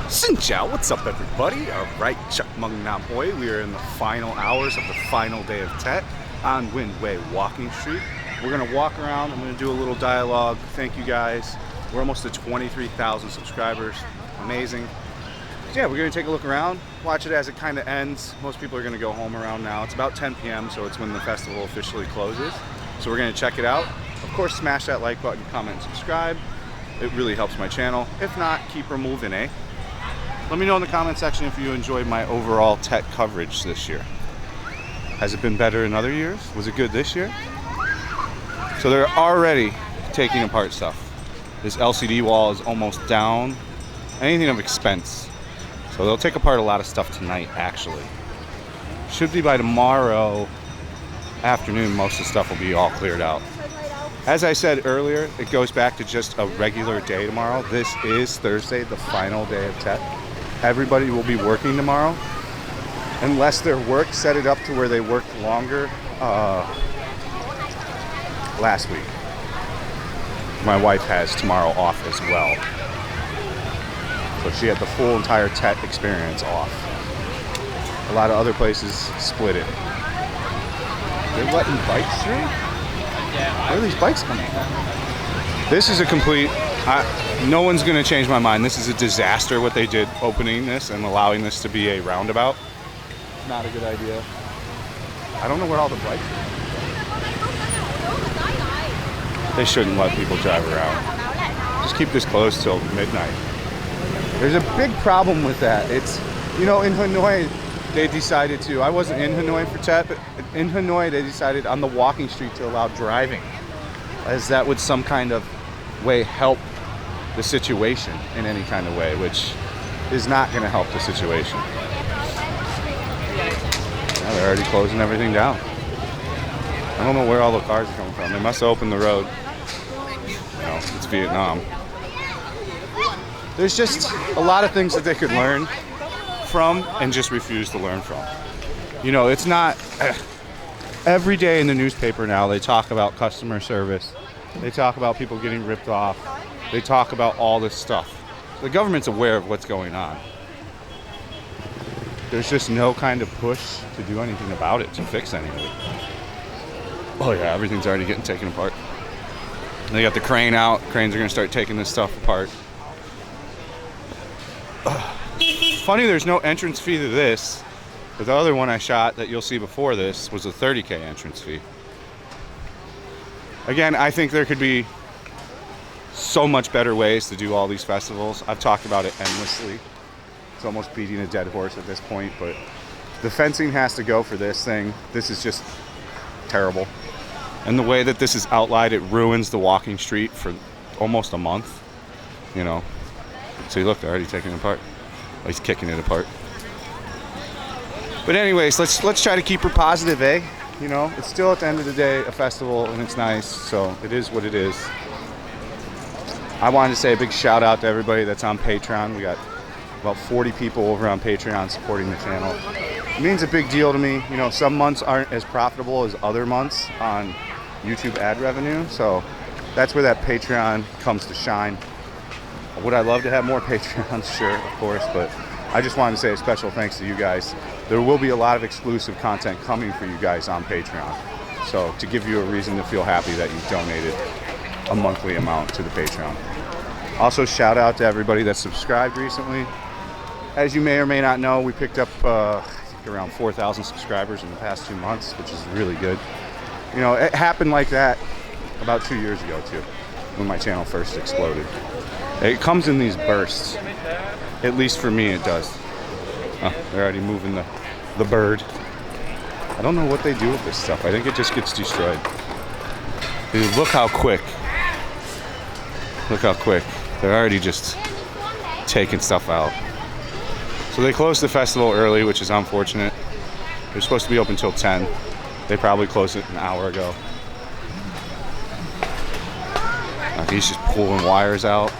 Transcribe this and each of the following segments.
Xin chào, what's up everybody? Alright, Chuck Mung Nam Hoi. We are in the final hours of the final day of TET on Wind Way Walking Street. We're going to walk around, I'm going to do a little dialogue. Thank you guys. We're almost to 23,000 subscribers. Amazing. Yeah, we're going to take a look around, watch it as it kind of ends. Most people are going to go home around now. It's about 10 p.m., so it's when the festival officially closes. So we're going to check it out. Of course, smash that like button, comment, and subscribe. It really helps my channel. If not, keep her moving, eh? Let me know in the comment section if you enjoyed my overall TET coverage this year. Has it been better in other years? Was it good this year? So they're already taking apart stuff. This LCD wall is almost down. Anything of expense. So they'll take apart a lot of stuff tonight, actually. Should be by tomorrow afternoon, most of the stuff will be all cleared out. As I said earlier, it goes back to just a regular day tomorrow. This is Thursday, the final day of TET. Everybody will be working tomorrow, unless their work set it up to where they worked longer last week. My wife has tomorrow off as well. So she had the full entire TET experience off. A lot of other places split it. They're letting bikes through? Where are these bikes coming from? This is a complete... no one's going to change my mind. This is a disaster what they did opening this and allowing this to be a roundabout. Not a good idea. I don't know where all the bikes are. They shouldn't let people drive around. Just keep this closed till midnight. There's a big problem with that. It's, you know, in Hanoi, they decided to, I wasn't in Hanoi for TET, but in Hanoi they decided on the walking street to allow driving, as that would some kind of way help the situation in any kind of way, which is not going to help the situation. Now they're already closing everything down. I don't know where all the cars are coming from. They must have opened the road. You know, it's Vietnam. There's just a lot of things that they could learn from and just refuse to learn from. You know, it's not... Every day in the newspaper now they talk about customer service. They talk about people getting ripped off. They talk about all this stuff. The government's aware of what's going on. There's just no kind of push to do anything about it, to fix any of it. Oh yeah, everything's already getting taken apart. They got the crane out. Cranes are going to start taking this stuff apart. Funny, there's no entrance fee to this. But the other one I shot that you'll see before this was a $30K entrance fee. Again, I think there could be so much better ways to do all these festivals. I've talked about it endlessly. It's almost beating a dead horse at this point, but the fencing has to go for this thing. This is just terrible. And the way that this is outlined, it ruins the walking street for almost a month, you know. See, look, they're already taking it apart. At least kicking it apart. But anyways, let's try to keep her positive, eh? You know, it's still at the end of the day a festival and it's nice, so it is what it is. I wanted to say a big shout out to everybody that's on Patreon. We got about 40 people over on Patreon supporting the channel. It means a big deal to me. You know, some months aren't as profitable as other months on YouTube ad revenue, so that's where that Patreon comes to shine. Would I love to have more Patreons? Sure, of course, but I just wanted to say a special thanks to you guys. There will be a lot of exclusive content coming for you guys on Patreon. So to give you a reason to feel happy that you donated a monthly amount to the Patreon. Also, shout out to everybody that subscribed recently. As you may or may not know, we picked up I think around 4,000 subscribers in the past 2 months, which is really good. You know, it happened like that about 2 years ago too, when my channel first exploded. It comes in these bursts. At least for me it does. Oh, they're already moving the bird. I don't know what they do with this stuff. I think it just gets destroyed. Dude, look how quick. Look how quick. They're already just taking stuff out. So they closed the festival early, which is unfortunate. They're supposed to be open till 10. They probably closed it an hour ago. He's just pulling wires out.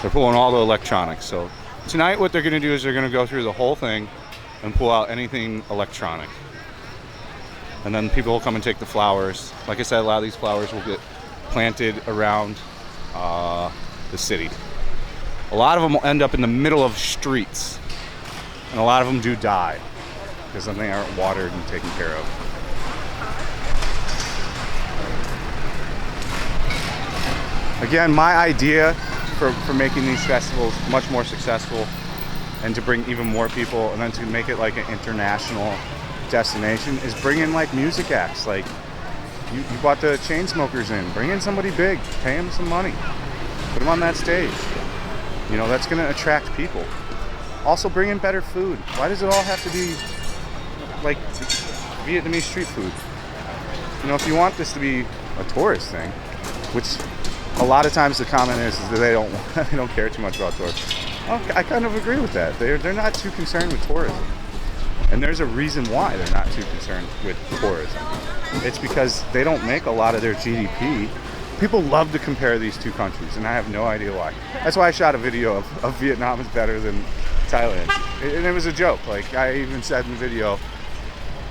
They're pulling all the electronics. So tonight what they're going to do is they're going to go through the whole thing and pull out anything electronic. And then people will come and take the flowers. Like I said, a lot of these flowers will get planted around the city. A lot of them will end up in the middle of streets. And a lot of them do die because then they aren't watered and taken care of. Again, my idea for making these festivals much more successful and to bring even more people and then to make it like an international destination is bring in like music acts. Like you brought the Chainsmokers in, bring in somebody big, pay them some money, put them on that stage. You know, that's gonna attract people. Also bring in better food. Why does it all have to be like Vietnamese street food? You know, if you want this to be a tourist thing, which a lot of times the comment is that they don't care too much about tourism. Okay, I kind of agree with that. They're not too concerned with tourism. And there's a reason why they're not too concerned with tourism. It's because they don't make a lot of their GDP. People love to compare these two countries, and I have no idea why. That's why I shot a video of Vietnam is better than Thailand. And it was a joke. Like I even said in the video,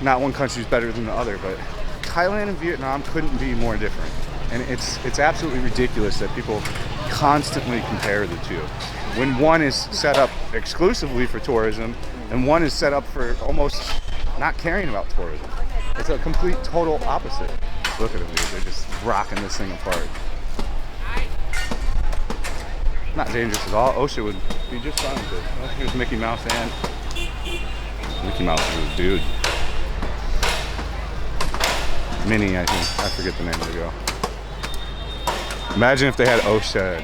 not one country is better than the other, but Thailand and Vietnam couldn't be more different. And it's absolutely ridiculous that people constantly compare the two. When one is set up exclusively for tourism and one is set up for almost not caring about tourism. It's a complete total opposite. Look at them, dude. They're just rocking this thing apart. Not dangerous at all. OSHA would be just fine with it. Oh, here's Mickey Mouse and Mickey Mouse is a dude. Minnie, I think. I forget the name of the girl. Imagine if they had OSHA.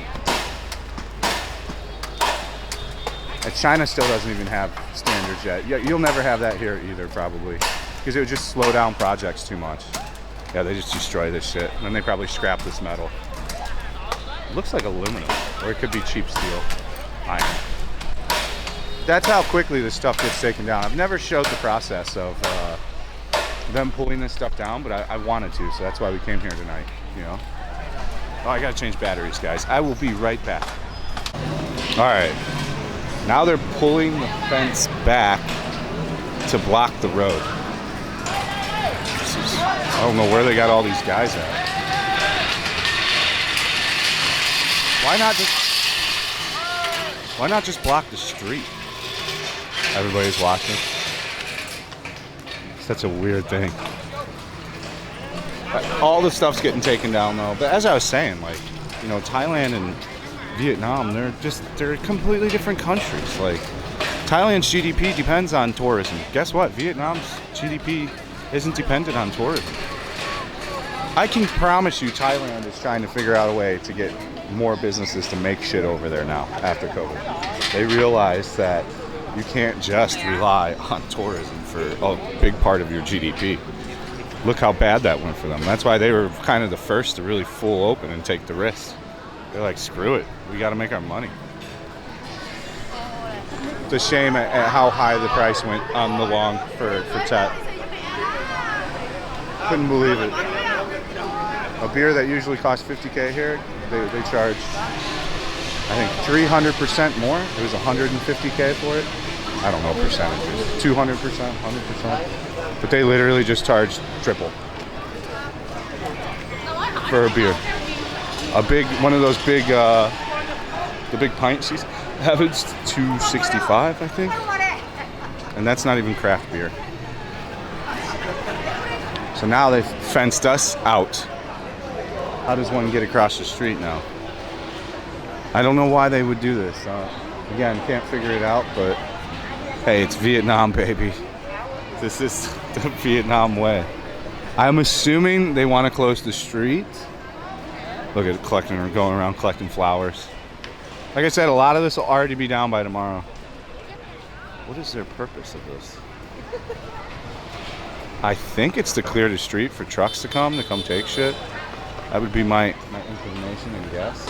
And China still doesn't even have standards yet. Yeah, you'll never have that here either, probably, because it would just slow down projects too much. Yeah, they just destroy this shit, and then they probably scrap this metal. It looks like aluminum, or it could be cheap steel, iron. That's how quickly this stuff gets taken down. I've never showed the process of them pulling this stuff down, but I wanted to, so that's why we came here tonight. You know. Oh, I gotta change batteries, guys. I will be right back. All right. Now they're pulling the fence back to block the road. I don't know where they got all these guys at. Why not just block the street? Everybody's watching. Such a weird thing. All the stuff's getting taken down though. But as I was saying, like, you know, Thailand and Vietnam, they're completely different countries. Like, Thailand's GDP depends on tourism. Guess what? Vietnam's GDP isn't dependent on tourism. I can promise you Thailand is trying to figure out a way to get more businesses to make shit over there now after COVID. They realize that you can't just rely on tourism for a big part of your GDP. Look how bad that went for them. That's why they were kind of the first to really full open and take the risk. They're like, screw it. We got to make our money. It's a shame at how high the price went on the long for TET. Couldn't believe it. A beer that usually costs $50K here, they charge, I think, 300% more. It was $150K for it. I don't know percentages. 200%, 100%. But they literally just charged triple for a beer. A big, one of those big, the big pints you have, it's $265, I think. And that's not even craft beer. So now they've fenced us out. How does one get across the street now? I don't know why they would do this. Again, can't figure it out, but hey, it's Vietnam, baby. This is the Vietnam way. I'm assuming they want to close the street. Look at it, going around collecting flowers. Like I said, a lot of this will already be down by tomorrow. What is their purpose of this? I think it's to clear the street for trucks to come take shit. That would be my inclination and guess.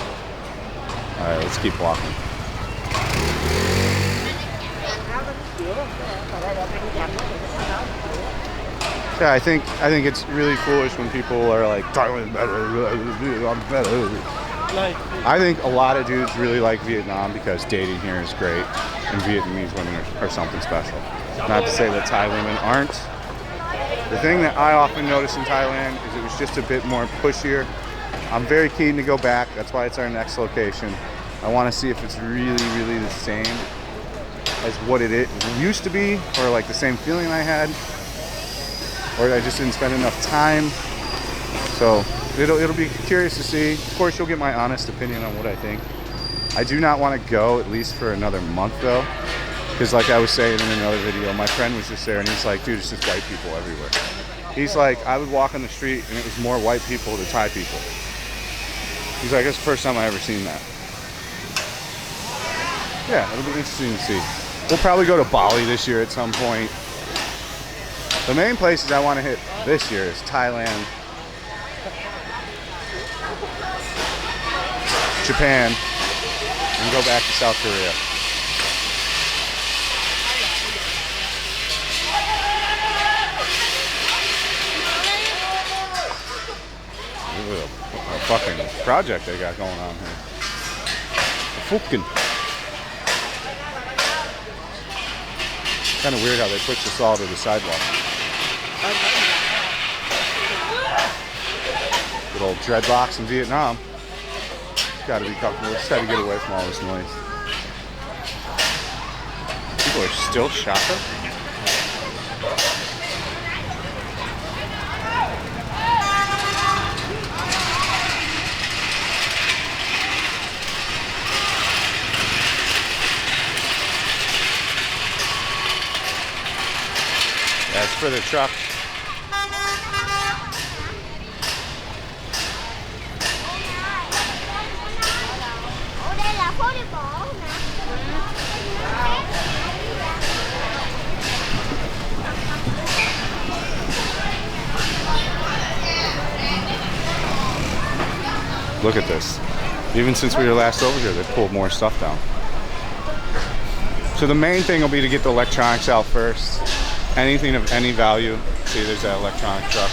All right, let's keep walking. Yeah, I think it's really foolish when people are like, Thailand better, I'm better. I think a lot of dudes really like Vietnam because dating here is great, and Vietnamese women are something special. Not to say that Thai women aren't. The thing that I often notice in Thailand is it was just a bit more pushier. I'm very keen to go back. That's why it's our next location. I want to see if it's really the same as what it used to be, or like the same feeling I had, or I just didn't spend enough time. So it'll be curious to see. Of course, you'll get my honest opinion on what I think. I do not want to go at least for another month though, because like I was saying in another video, my friend was just there and he's like, dude, it's just white people everywhere. He's like, I would walk on the street and it was more white people than Thai people. He's like, that's the first time I ever seen that. Yeah, it'll be interesting to see. We'll probably go to Bali this year at some point. The main places I want to hit this year is Thailand, Japan, and go back to South Korea. A fucking project they got going on here. Fucking. Kind of weird how they push this all to the sidewalk. Good old dreadlocks in Vietnam. Gotta be comfortable. Just gotta get away from all this noise. People are still shopping. That's for the truck. Look at this. Even since we were last over here, they pulled more stuff down. So the main thing will be to get the electronics out first. Anything of any value. See, there's that electronic truck.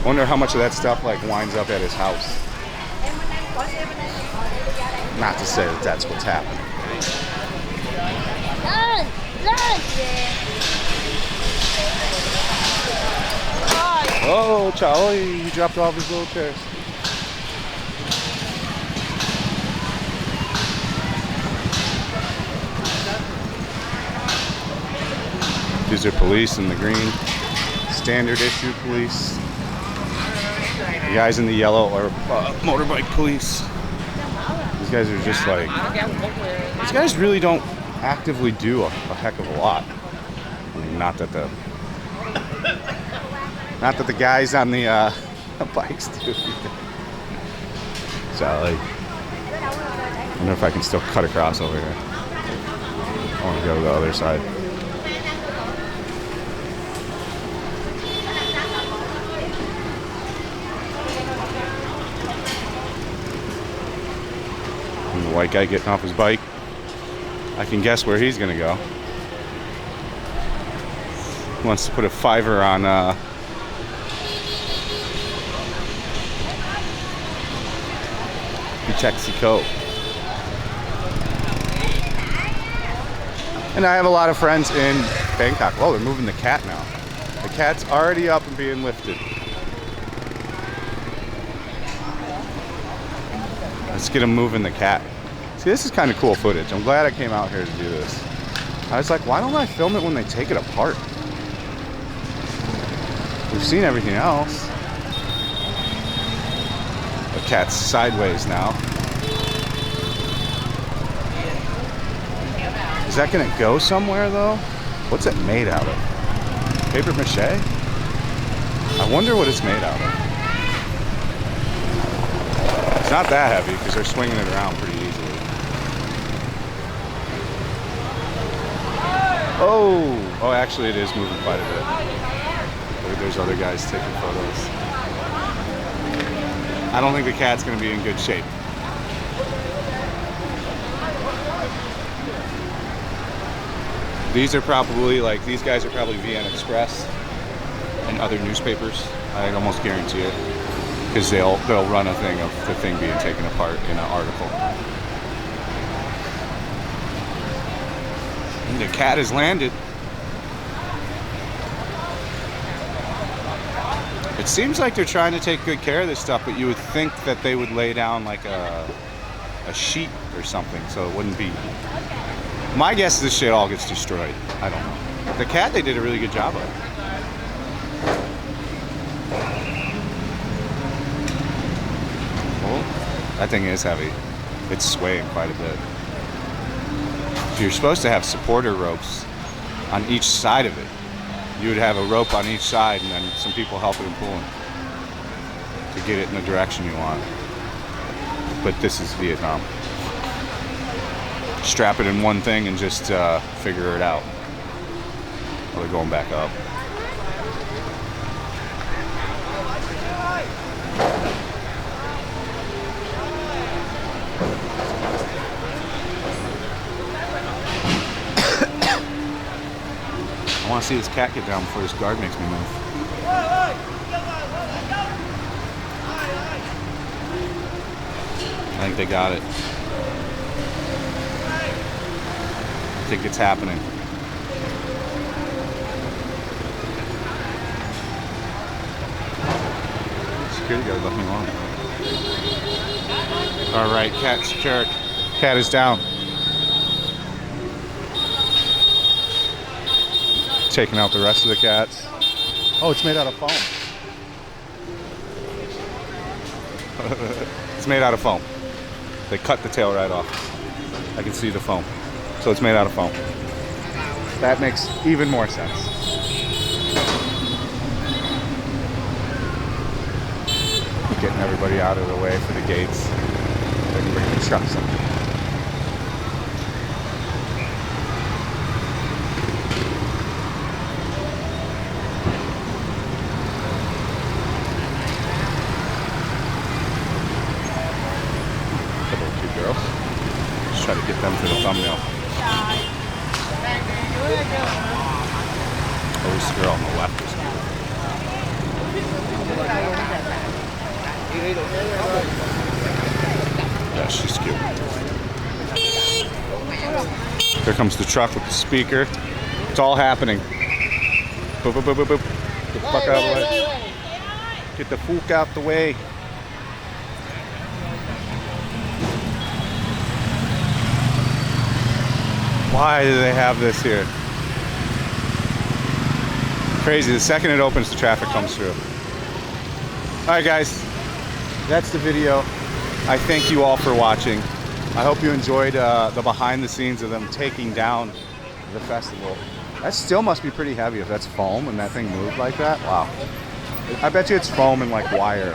Wonder how much of that stuff like winds up at his house. Not to say that that's what's happening. Oh, Charlie, he dropped off his little chairs. These are police in the green. Standard issue police. The guys in the yellow are motorbike police. These guys are just like... These guys really don't actively do a heck of a lot. I mean, not that the guys on the bikes do. So, like... I wonder if I can still cut across over here. I want to go to the other side. White guy getting off his bike. I can guess where he's gonna go. He wants to put a $5 on Logistical. And I have a lot of friends in Bangkok. Oh, they're moving the cat now. The cat's already up and being lifted. Let's get him moving the cat. See, this is kind of cool footage. I'm glad I came out here to do this. I was like, why don't I film it when they take it apart? We've seen everything else. The cat's sideways now. Is that gonna go somewhere though? What's it made out of? Paper mache? I wonder what it's made out of. It's not that heavy because they're swinging it around pretty easily. Oh, actually it is moving quite a bit. There's other guys taking photos. I don't think the cat's gonna be in good shape. These are probably like, these guys are probably VN Express and other newspapers. I'd almost guarantee it. Because they'll run a thing of the thing being taken apart in an article. And the cat has landed. It seems like they're trying to take good care of this stuff, but you would think that they would lay down like a sheet or something, so it wouldn't be. My guess is this shit all gets destroyed. I don't know. The cat, they did a really good job of. Oh, that thing is heavy. It's swaying quite a bit. So you're supposed to have supporter ropes on each side of it. You would have a rope on each side and then some people helping and pulling to get it in the direction you want. But this is Vietnam. Strap it in one thing and just figure it out. Well, they're going back up. I want to see this cat get down before this guard makes me move. I think they got it. I think it's happening. Security guard left me alone. All right, cat secured. Cat is down. Taking out the rest of the cats. Oh, it's made out of foam. It's made out of foam. They cut the tail right off. I can see the foam. So it's made out of foam. That makes even more sense. Getting everybody out of the way for the gates. They can bring the trucks in. Try to get them for the thumbnail. Oh, this girl on the left is cute. Yeah, she's cute. Here comes the truck with the speaker. It's all happening. Boop, boop, boop, boop, boop. Get the fuck out of the way. Get the fuck out the way. Why do they have this here? Crazy. The second it opens, the traffic comes through. Alright guys, that's the video. I thank you all for watching. I hope you enjoyed the behind the scenes of them taking down the festival. That still must be pretty heavy if that's foam and that thing moved like that. Wow. I bet you it's foam and like wire.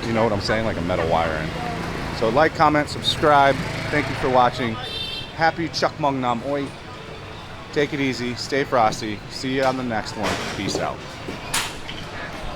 You know what I'm saying? Like a metal wiring. So like, comment, subscribe. Thank you for watching. Happy Chuk Mung Nam Oi. Take it easy. Stay frosty. See you on the next one. Peace out.